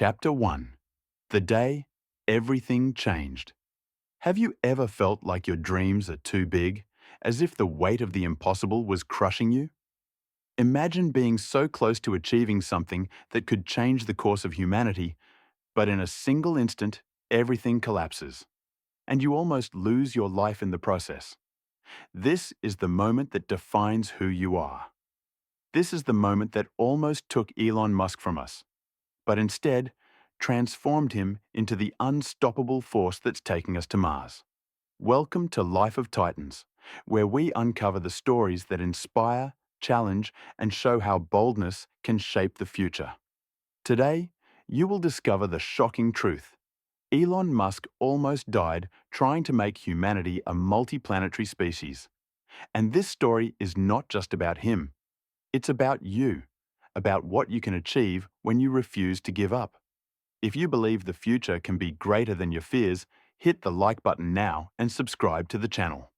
Chapter 1. The Day Everything Changed. Have you ever felt like your dreams are too big, as if the weight of the impossible was crushing you? Imagine being so close to achieving something that could change the course of humanity, but in a single instant, everything collapses, and you almost lose your life in the process. This is the moment that defines who you are. This is the moment that almost took Elon Musk from us, but instead transformed him into the unstoppable force that's taking us to Mars. Welcome to Life of Titans, where we uncover the stories that inspire, challenge, and show how boldness can shape the future. Today, you will discover the shocking truth. Elon Musk almost died trying to make humanity a multiplanetary species. And this story is not just about him. It's about you, about what you can achieve when you refuse to give up. If you believe the future can be greater than your fears, hit the like button now and subscribe to the channel.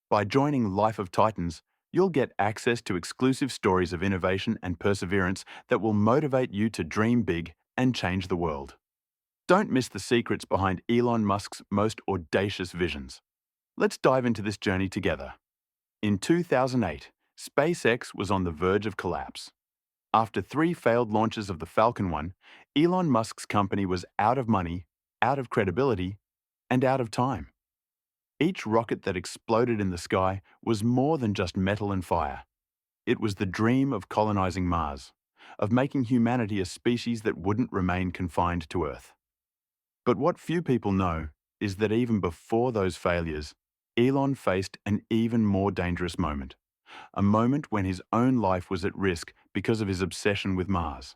By joining Life of Titans, you'll get access to exclusive stories of innovation and perseverance that will motivate you to dream big and change the world. Don't miss the secrets behind Elon Musk's most audacious visions. Let's dive into this journey together. In 2008, SpaceX was on the verge of collapse. After 3 failed launches of the Falcon 1, Elon Musk's company was out of money, out of credibility, and out of time. Each rocket that exploded in the sky was more than just metal and fire. It was the dream of colonizing Mars, of making humanity a species that wouldn't remain confined to Earth. But what few people know is that even before those failures, Elon faced an even more dangerous moment. A moment when his own life was at risk because of his obsession with Mars.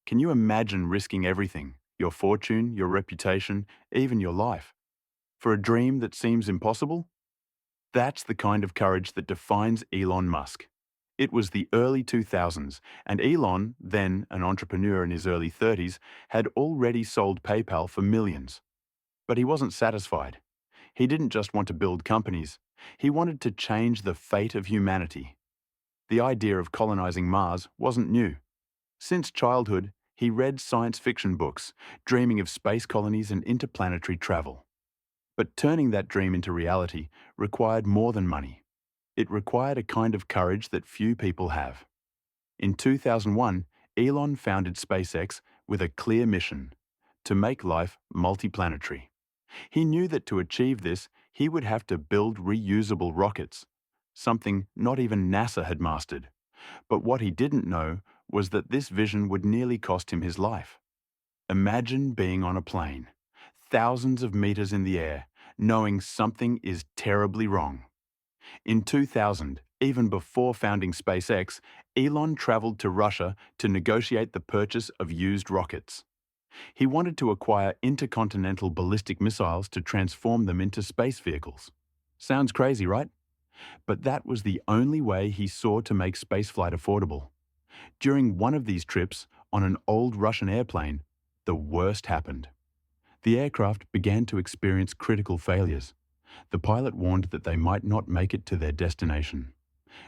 Can you imagine risking everything, your fortune, your reputation, even your life, for a dream that seems impossible? That's the kind of courage that defines Elon Musk. It was the early 2000s, and Elon, then an entrepreneur in his early 30s, had already sold PayPal for millions. But he wasn't satisfied. He didn't just want to build companies. He wanted to change the fate of humanity. The idea of colonizing Mars wasn't new. Since childhood, he read science fiction books, dreaming of space colonies and interplanetary travel. But turning that dream into reality required more than money. It required a kind of courage that few people have. In 2001, Elon founded SpaceX with a clear mission: to make life multiplanetary. He knew that to achieve this, he would have to build reusable rockets, something not even NASA had mastered. But what he didn't know was that this vision would nearly cost him his life. Imagine being on a plane, thousands of meters in the air, knowing something is terribly wrong. In 2000, even before founding SpaceX, Elon traveled to Russia to negotiate the purchase of used rockets. He wanted to acquire intercontinental ballistic missiles to transform them into space vehicles. Sounds crazy, right? But that was the only way he saw to make spaceflight affordable. During one of these trips, on an old Russian airplane, the worst happened. The aircraft began to experience critical failures. The pilot warned that they might not make it to their destination.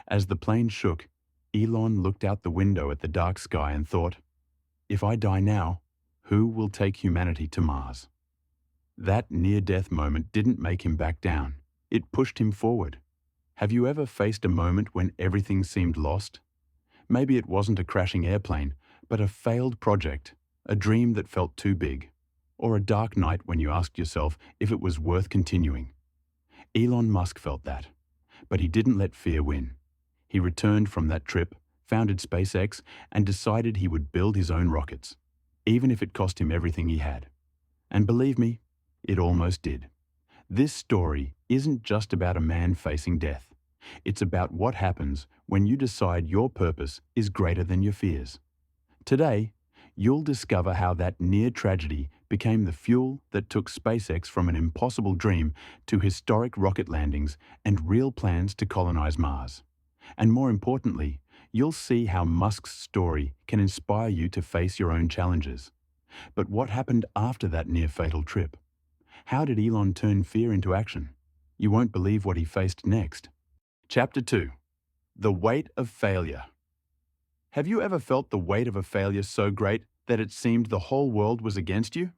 As the plane shook, Elon looked out the window at the dark sky and thought, "If I die now, who will take humanity to Mars?" That near-death moment didn't make him back down. It pushed him forward. Have you ever faced a moment when everything seemed lost? Maybe it wasn't a crashing airplane, but a failed project, a dream that felt too big, or a dark night when you asked yourself if it was worth continuing. Elon Musk felt that, but he didn't let fear win. He returned from that trip, founded SpaceX, and decided he would build his own rockets, even if it cost him everything he had. And believe me, it almost did. This story isn't just about a man facing death. It's about what happens when you decide your purpose is greater than your fears. Today, you'll discover how that near tragedy became the fuel that took SpaceX from an impossible dream to historic rocket landings and real plans to colonize Mars. And more importantly, you'll see how Musk's story can inspire you to face your own challenges. But what happened after that near-fatal trip? How did Elon turn fear into action? You won't believe what he faced next. Chapter 2. The Weight of Failure. Have you ever felt the weight of a failure so great that it seemed the whole world was against you?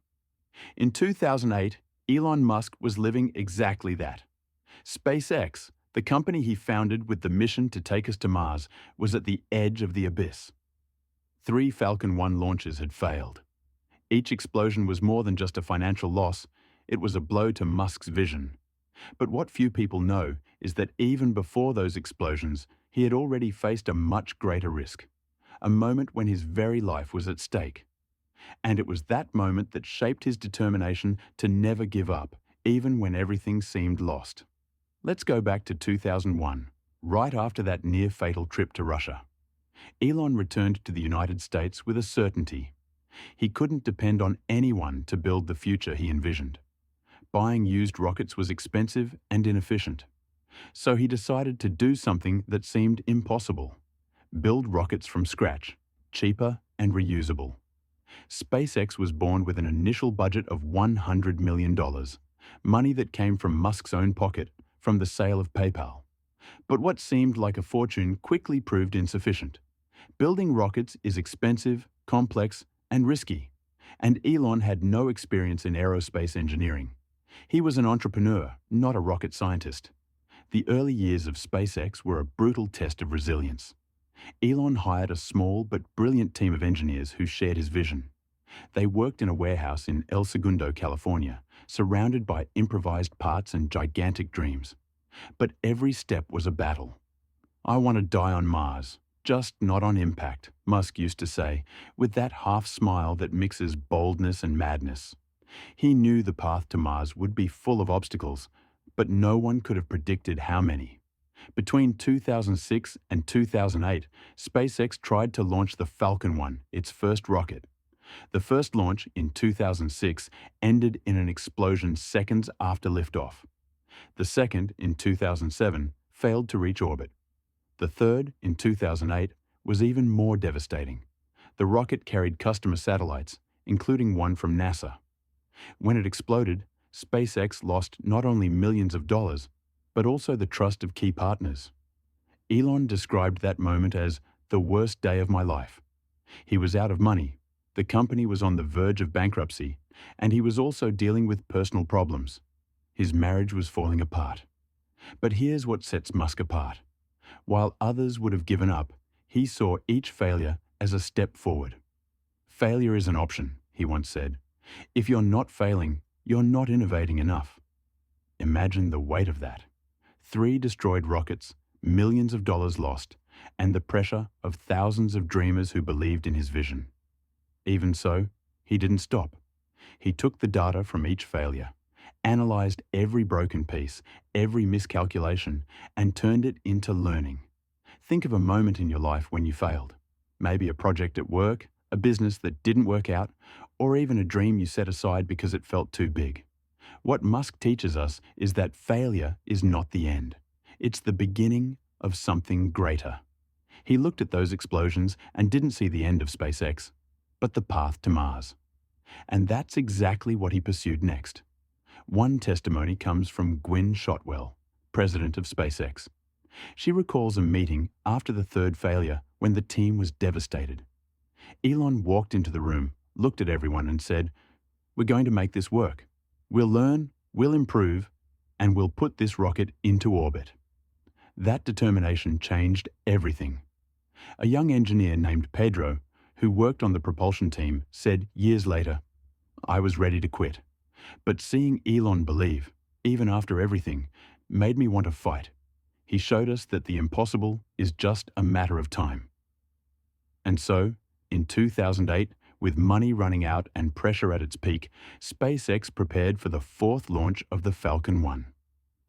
In 2008, Elon Musk was living exactly that. SpaceX, the company he founded with the mission to take us to Mars, was at the edge of the abyss. 3 Falcon 1 launches had failed. Each explosion was more than just a financial loss, it was a blow to Musk's vision. But what few people know is that even before those explosions, he had already faced a much greater risk, a moment when his very life was at stake. And it was that moment that shaped his determination to never give up, even when everything seemed lost. Let's go back to 2001, right after that near-fatal trip to Russia. Elon returned to the United States with a certainty. He couldn't depend on anyone to build the future he envisioned. Buying used rockets was expensive and inefficient. So he decided to do something that seemed impossible: build rockets from scratch, cheaper and reusable. SpaceX was born with an initial budget of $100 million, money that came from Musk's own pocket from the sale of PayPal. But what seemed like a fortune quickly proved insufficient. Building rockets is expensive, complex, and risky, and Elon had no experience in aerospace engineering. He was an entrepreneur, not a rocket scientist. The early years of SpaceX were a brutal test of resilience. Elon hired a small but brilliant team of engineers who shared his vision. They worked in a warehouse in El Segundo, California, surrounded by improvised parts and gigantic dreams. But every step was a battle. "I want to die on Mars, just not on impact," Musk used to say, with that half smile that mixes boldness and madness. He knew the path to Mars would be full of obstacles, but no one could have predicted how many. Between 2006 and 2008, SpaceX tried to launch the Falcon 1, its first rocket. The first launch, in 2006, ended in an explosion seconds after liftoff. The second, in 2007, failed to reach orbit. The third, in 2008, was even more devastating. The rocket carried customer satellites, including one from NASA. When it exploded, SpaceX lost not only millions of dollars, but also the trust of key partners. Elon described that moment as the worst day of my life. He was out of money, the company was on the verge of bankruptcy, and he was also dealing with personal problems. His marriage was falling apart. But here's what sets Musk apart. While others would have given up, he saw each failure as a step forward. "Failure is an option," he once said. "If you're not failing, you're not innovating enough." Imagine the weight of that. 3 destroyed rockets, millions of dollars lost, and the pressure of thousands of dreamers who believed in his vision. Even so, he didn't stop. He took the data from each failure, analyzed every broken piece, every miscalculation, and turned it into learning. Think of a moment in your life when you failed. Maybe a project at work, a business that didn't work out, or even a dream you set aside because it felt too big. What Musk teaches us is that failure is not the end. It's the beginning of something greater. He looked at those explosions and didn't see the end of SpaceX, but the path to Mars. And that's exactly what he pursued next. One testimony comes from Gwynne Shotwell, president of SpaceX. She recalls a meeting after the third failure when the team was devastated. Elon walked into the room, looked at everyone and said, "We're going to make this work. We'll learn, we'll improve, and we'll put this rocket into orbit." That determination changed everything. A young engineer named Pedro, who worked on the propulsion team, said years later, "I was ready to quit. But seeing Elon believe, even after everything, made me want to fight. He showed us that the impossible is just a matter of time." And so, in 2008, with money running out and pressure at its peak, SpaceX prepared for the 4th launch of the Falcon 1.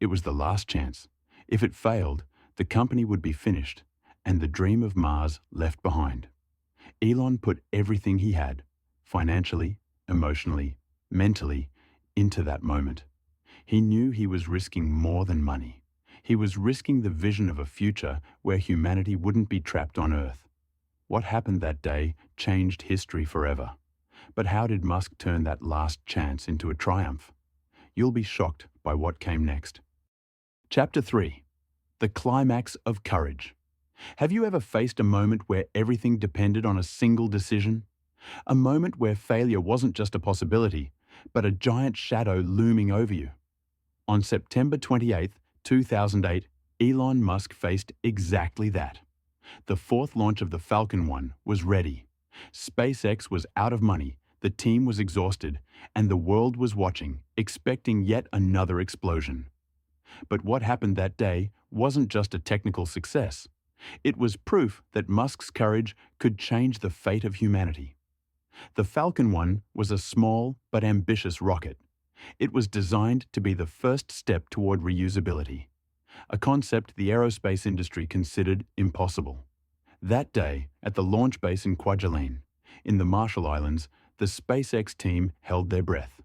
It was the last chance. If it failed, the company would be finished, and the dream of Mars left behind. Elon put everything he had, financially, emotionally, mentally, into that moment. He knew he was risking more than money. He was risking the vision of a future where humanity wouldn't be trapped on Earth. What happened that day changed history forever. But how did Musk turn that last chance into a triumph? You'll be shocked by what came next. Chapter 3. The Climax of Courage. Have you ever faced a moment where everything depended on a single decision? A moment where failure wasn't just a possibility, but a giant shadow looming over you. On September 28, 2008, Elon Musk faced exactly that. The fourth launch of the Falcon 1 was ready. SpaceX was out of money, the team was exhausted, and the world was watching, expecting yet another explosion. But what happened that day wasn't just a technical success. It was proof that Musk's courage could change the fate of humanity. The Falcon 1 was a small but ambitious rocket. It was designed to be the first step toward reusability, a concept the aerospace industry considered impossible. That day, at the launch base in Kwajalein, in the Marshall Islands, the SpaceX team held their breath.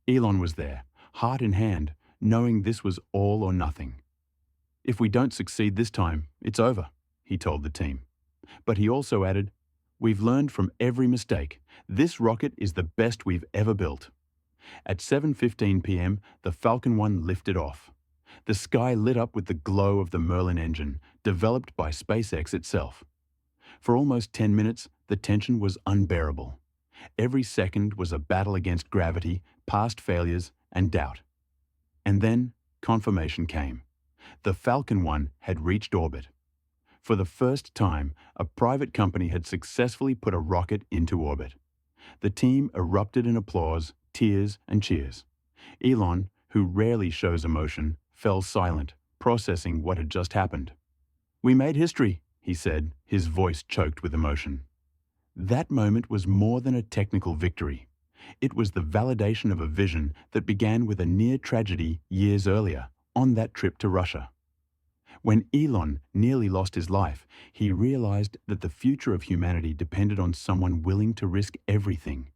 Elon was there, heart in hand, knowing this was all or nothing. "If we don't succeed this time, it's over," he told the team. But he also added, "We've learned from every mistake. This rocket is the best we've ever built." At 7:15 p.m., the Falcon 1 lifted off. The sky lit up with the glow of the Merlin engine, developed by SpaceX itself. For almost 10 minutes, the tension was unbearable. Every second was a battle against gravity, past failures, and doubt. And then, confirmation came. The Falcon 1 had reached orbit. For the first time, a private company had successfully put a rocket into orbit. The team erupted in applause, tears, and cheers. Elon, who rarely shows emotion, fell silent, processing what had just happened. "We made history," he said, his voice choked with emotion. That moment was more than a technical victory. It was the validation of a vision that began with a near tragedy years earlier, on that trip to Russia. When Elon nearly lost his life, he realized that the future of humanity depended on someone willing to risk everything.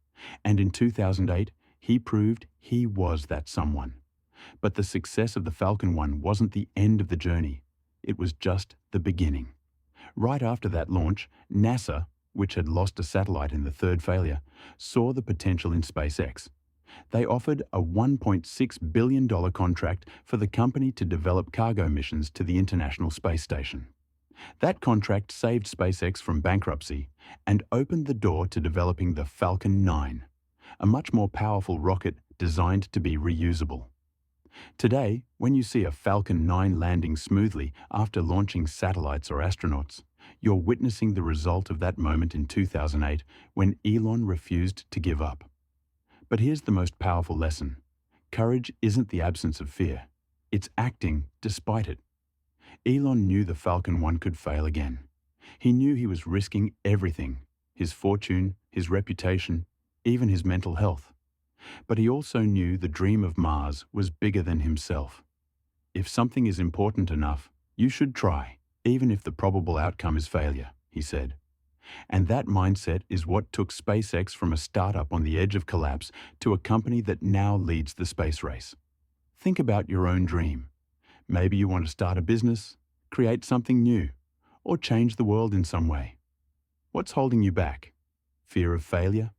And in 2008, he proved he was that someone. But the success of the Falcon 1 wasn't the end of the journey. It was just the beginning. Right after that launch, NASA, which had lost a satellite in the third failure, saw the potential in SpaceX. They offered a $1.6 billion contract for the company to develop cargo missions to the International Space Station. That contract saved SpaceX from bankruptcy and opened the door to developing the Falcon 9, a much more powerful rocket designed to be reusable. Today, when you see a Falcon 9 landing smoothly after launching satellites or astronauts, you're witnessing the result of that moment in 2008 when Elon refused to give up. But here's the most powerful lesson. Courage isn't the absence of fear. It's acting despite it. Elon knew the Falcon 1 could fail again. He knew he was risking everything, his fortune, his reputation, even his mental health. But he also knew the dream of Mars was bigger than himself. "If something is important enough, you should try, even if the probable outcome is failure," he said. And that mindset is what took SpaceX from a startup on the edge of collapse to a company that now leads the space race. Think about your own dream. Maybe you want to start a business, create something new, or change the world in some way. What's holding you back? Fear of failure?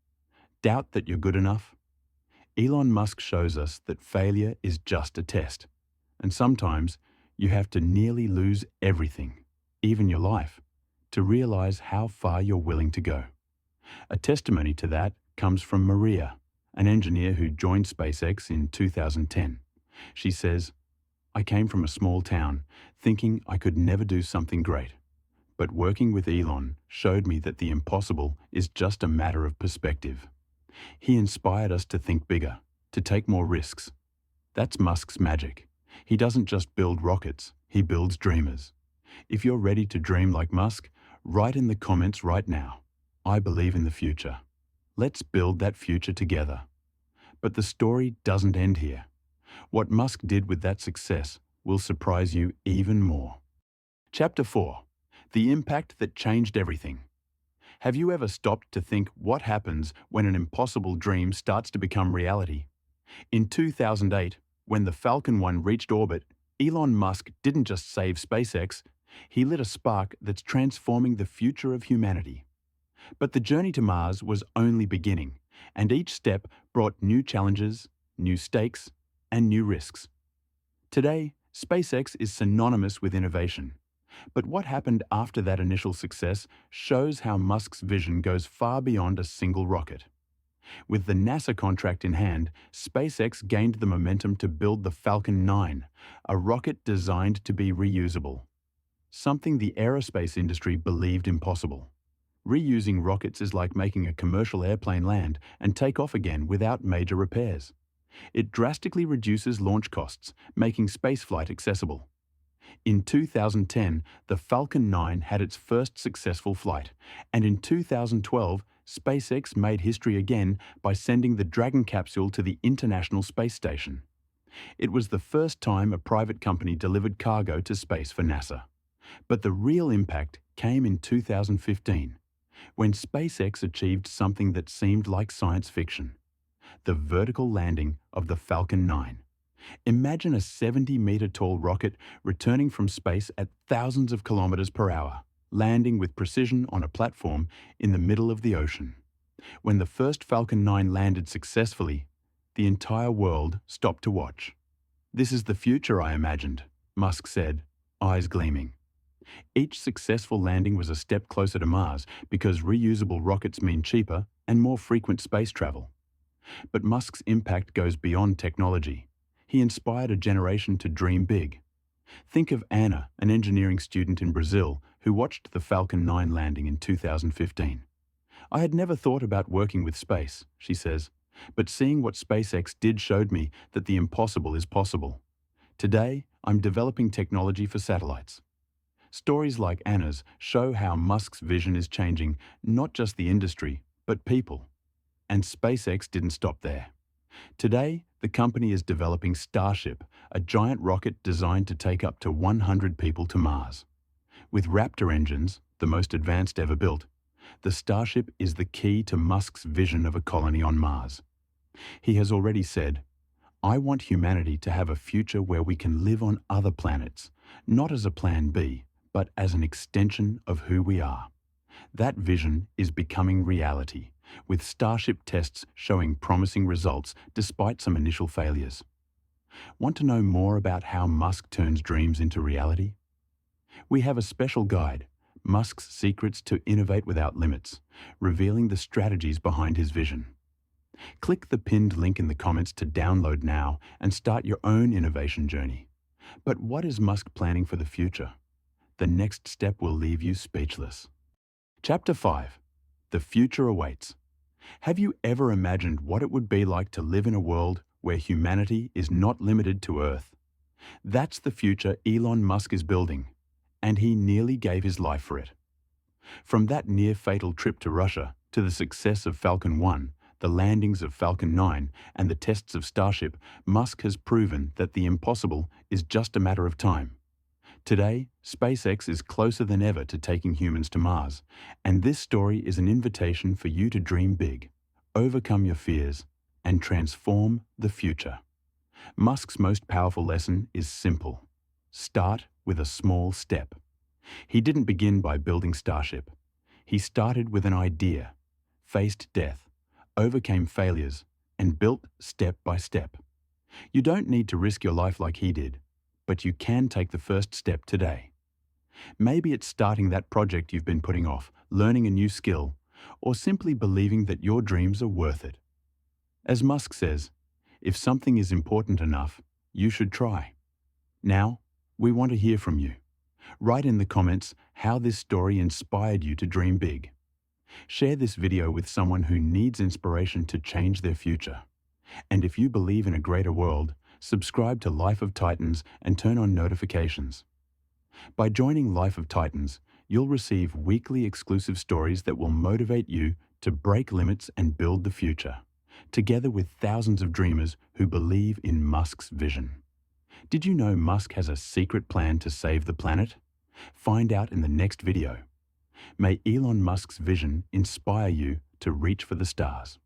Doubt that you're good enough? Elon Musk shows us that failure is just a test. And sometimes you have to nearly lose everything, even your life, to realize how far you're willing to go. A testimony to that comes from Maria, an engineer who joined SpaceX in 2010. She says, "I came from a small town, thinking I could never do something great. But working with Elon showed me that the impossible is just a matter of perspective. He inspired us to think bigger, to take more risks. That's Musk's magic. He doesn't just build rockets, he builds dreamers. If you're ready to dream like Musk, write in the comments right now, 'I believe in the future.' Let's build that future together." But the story doesn't end here. What Musk did with that success will surprise you even more. Chapter 4. The impact that changed everything. Have you ever stopped to think what happens when an impossible dream starts to become reality? In 2008, when the Falcon 1 reached orbit, Elon Musk didn't just save SpaceX, he lit a spark that's transforming the future of humanity. But the journey to Mars was only beginning, and each step brought new challenges, new stakes, and new risks. Today, SpaceX is synonymous with innovation. But what happened after that initial success shows how Musk's vision goes far beyond a single rocket. With the NASA contract in hand, SpaceX gained the momentum to build the Falcon 9, a rocket designed to be reusable, something the aerospace industry believed impossible. Reusing rockets is like making a commercial airplane land and take off again without major repairs. It drastically reduces launch costs, making spaceflight accessible. In 2010, the Falcon 9 had its first successful flight, and in 2012, SpaceX made history again by sending the Dragon capsule to the International Space Station. It was the first time a private company delivered cargo to space for NASA. But the real impact came in 2015, when SpaceX achieved something that seemed like science fiction: the vertical landing of the Falcon 9. Imagine a 70-meter-tall rocket returning from space at thousands of kilometers per hour, landing with precision on a platform in the middle of the ocean. When the first Falcon 9 landed successfully, the entire world stopped to watch. "This is the future I imagined," Musk said, eyes gleaming. Each successful landing was a step closer to Mars because reusable rockets mean cheaper and more frequent space travel. But Musk's impact goes beyond technology. He inspired a generation to dream big. Think of Anna, an engineering student in Brazil who watched the Falcon 9 landing in 2015. "I had never thought about working with space," she says, "but seeing what SpaceX did showed me that the impossible is possible. Today, I'm developing technology for satellites." Stories like Anna's show how Musk's vision is changing not just the industry, but people. And SpaceX didn't stop there. Today, the company is developing Starship, a giant rocket designed to take up to 100 people to Mars. With Raptor engines, the most advanced ever built, the Starship is the key to Musk's vision of a colony on Mars. He has already said, "I want humanity to have a future where we can live on other planets, not as a plan B, but as an extension of who we are." That vision is becoming reality, with Starship tests showing promising results despite some initial failures. Want to know more about how Musk turns dreams into reality? We have a special guide, Musk's Secrets to Innovate Without Limits, revealing the strategies behind his vision. Click the pinned link in the comments to download now and start your own innovation journey. But what is Musk planning for the future? The next step will leave you speechless. Chapter 5. The Future Awaits. Have you ever imagined what it would be like to live in a world where humanity is not limited to Earth? That's the future Elon Musk is building, and he nearly gave his life for it. From that near-fatal trip to Russia to the success of Falcon 1, the landings of Falcon 9, and the tests of Starship, Musk has proven that the impossible is just a matter of time. Today, SpaceX is closer than ever to taking humans to Mars, and this story is an invitation for you to dream big, overcome your fears, and transform the future. Musk's most powerful lesson is simple: start with a small step. He didn't begin by building Starship. He started with an idea, faced death, overcame failures, and built step by step. You don't need to risk your life like he did, but you can take the first step today. Maybe it's starting that project you've been putting off, learning a new skill, or simply believing that your dreams are worth it. As Musk says, if something is important enough, you should try. Now, we want to hear from you. Write in the comments how this story inspired you to dream big. Share this video with someone who needs inspiration to change their future. And if you believe in a greater world, subscribe to Life of Titans and turn on notifications. By joining Life of Titans, you'll receive weekly exclusive stories that will motivate you to break limits and build the future, together with thousands of dreamers who believe in Musk's vision. Did you know Musk has a secret plan to save the planet? Find out in the next video. May Elon Musk's vision inspire you to reach for the stars.